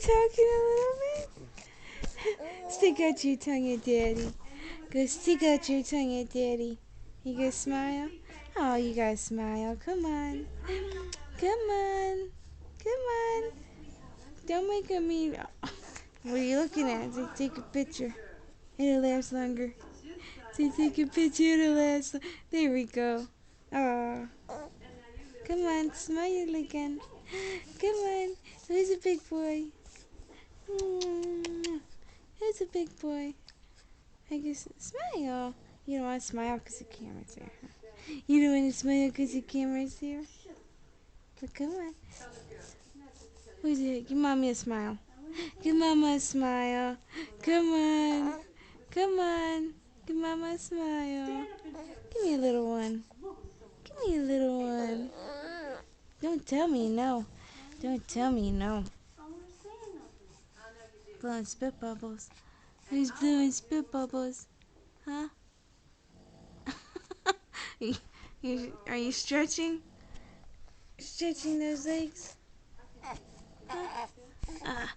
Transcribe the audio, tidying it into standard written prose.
talking a little bit? Stick out your tongue at Daddy. Go stick out your tongue at Daddy. You gonna smile? Oh, you gotta smile. Come on. Come on. Come on. Don't make a mean. What are you looking at? Take a picture. It'll last longer. Take a picture. It'll last. There we go. Oh. Come on. Smile again. Come on. Who's a big boy? Who's a big boy? I guess smile. You don't want to smile because the camera's there. Huh? You don't want to smile because the camera's there? But come on. Who's it? Give mommy a smile. Give mama a smile. Come on. Come on. Give mama a smile. Give me a little one. Give me a little one. Don't tell me no. Don't tell me no. Blowing spit bubbles. Who's blowing spit bubbles? Huh? Are you stretching? Stretching those legs? Huh? Ah.